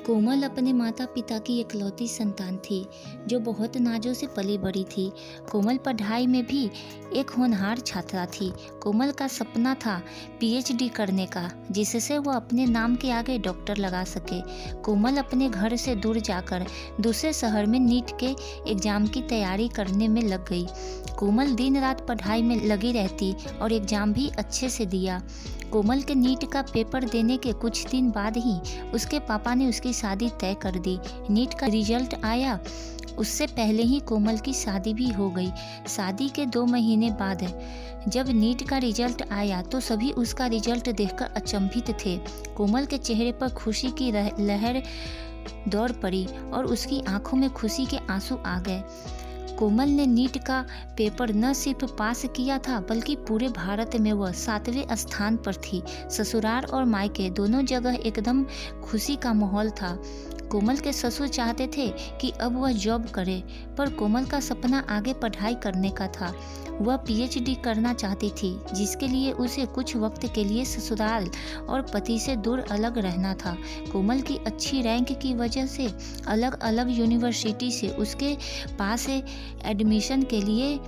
कोमल अपने माता पिता की इकलौती संतान थी जो बहुत नाजों से पली बड़ी थी। कोमल पढ़ाई में भी एक होनहार छात्रा थी। कोमल का सपना था पीएचडी करने का, जिससे वह अपने नाम के आगे डॉक्टर लगा सके। कोमल अपने घर से दूर जाकर दूसरे शहर में नीट के एग्ज़ाम की तैयारी करने में लग गई। कोमल दिन रात पढ़ाई में लगी रहती और एग्ज़ाम भी अच्छे से दिया। कोमल के नीट का पेपर देने के कुछ दिन बाद ही उसके पापा ने उसकी शादी तय कर दी। नीट का रिजल्ट आया, उससे पहले ही कोमल की शादी भी हो गई। शादी के 2 महीने बाद जब नीट का रिजल्ट आया तो सभी उसका रिजल्ट देखकर अचंभित थे। कोमल के चेहरे पर खुशी की लहर दौड़ पड़ी और उसकी आंखों में खुशी के आंसू आ गए। कोमल ने नीट का पेपर न सिर्फ पास किया था बल्कि पूरे भारत में वह 7वें स्थान पर थी। ससुराल और मायके दोनों जगह एकदम खुशी का माहौल था। कोमल के ससुर चाहते थे कि अब वह जॉब करे, पर कोमल का सपना आगे पढ़ाई करने का था। वह पीएचडी करना चाहती थी, जिसके लिए उसे कुछ वक्त के लिए ससुराल और पति से दूर अलग रहना था। कोमल की अच्छी रैंक की वजह से अलग अलग यूनिवर्सिटी से उसके पास एडमिशन के लिए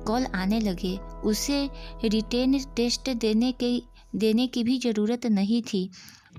कॉल आने लगे। उसे रिटेन टेस्ट देने की भी ज़रूरत नहीं थी,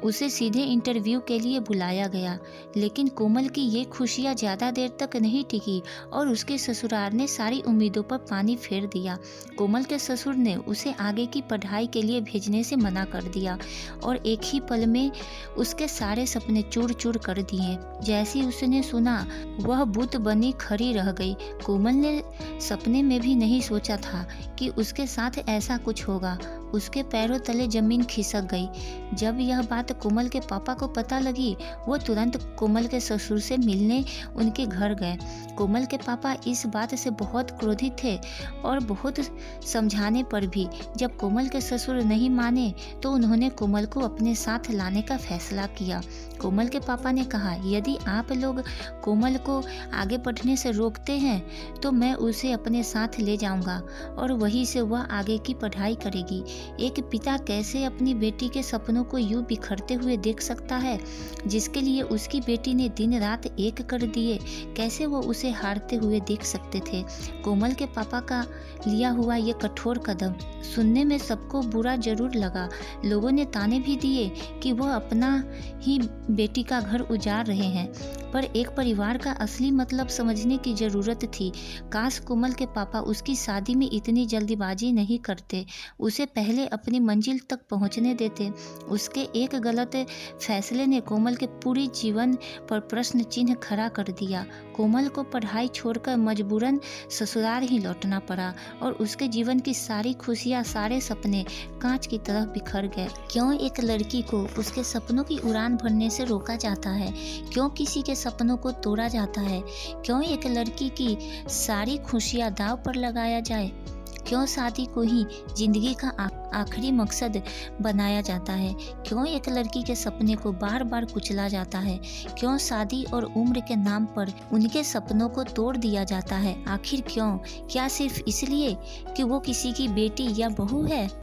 उसे सीधे इंटरव्यू के लिए बुलाया गया। लेकिन कोमल की ये खुशियाँ ज़्यादा देर तक नहीं टिकी और उसके ससुराल ने सारी उम्मीदों पर पानी फेर दिया। कोमल के ससुर ने उसे आगे की पढ़ाई के लिए भेजने से मना कर दिया और एक ही पल में उसके सारे सपने चूर चूर कर दिए। जैसी उसने सुना वह बुत बनी खड़ी रह गई। कोमल ने सपने में भी नहीं सोचा था कि उसके साथ ऐसा कुछ होगा। उसके पैरों तले जमीन खिसक गई। जब यह बात कोमल के पापा को पता लगी, वो तुरंत कोमल के ससुर से मिलने उनके घर गए। कोमल के पापा इस बात से बहुत क्रोधित थे और बहुत समझाने पर भी जब कोमल के ससुर नहीं माने तो उन्होंने कोमल को अपने साथ लाने का फैसला किया। कोमल के पापा ने कहा, यदि आप लोग कोमल को आगे बढ़ने से रोकते हैं तो मैं उसे अपने साथ ले जाऊंगा और वहीं से वह आगे की पढ़ाई करेगी। एक पिता कैसे अपनी बेटी के सपनों को यूं बिखरते हुए देख सकता है, जिसके लिए उसकी बेटी ने दिन रात एक कर दिए। कैसे वो उसे हारते हुए देख सकते थे। कोमल के पापा का लिया हुआ ये कठोर कदम सुनने में सबको बुरा जरूर लगा। लोगों ने ताने भी दिए कि वह अपना ही बेटी का घर उजाड़ रहे हैं, पर एक परिवार का असली मतलब समझने की ज़रूरत थी। काश कोमल के पापा उसकी शादी में इतनी जल्दीबाजी नहीं करते, उसे पहले अपनी मंजिल तक पहुंचने देते। उसके एक गलत फैसले ने कोमल के पूरे जीवन पर प्रश्न चिन्ह खड़ा कर दिया। कोमल को पढ़ाई छोड़कर मजबूरन ससुराल ही लौटना पड़ा और उसके जीवन की सारी खुशियाँ, सारे सपने कांच की तरह बिखर गए। क्यों एक लड़की को उसके सपनों की उड़ान भरने से रोका जाता है? क्यों किसी के सपनों को तोड़ा जाता है? क्यों एक लड़की की सारी खुशियाँ दांव पर लगाया जाए? क्यों शादी को ही जिंदगी का आखिरी मकसद बनाया जाता है? क्यों एक लड़की के सपने को बार बार कुचला जाता है? क्यों शादी और उम्र के नाम पर उनके सपनों को तोड़ दिया जाता है? आखिर क्यों? क्या सिर्फ इसलिए कि वो किसी की बेटी या बहू है?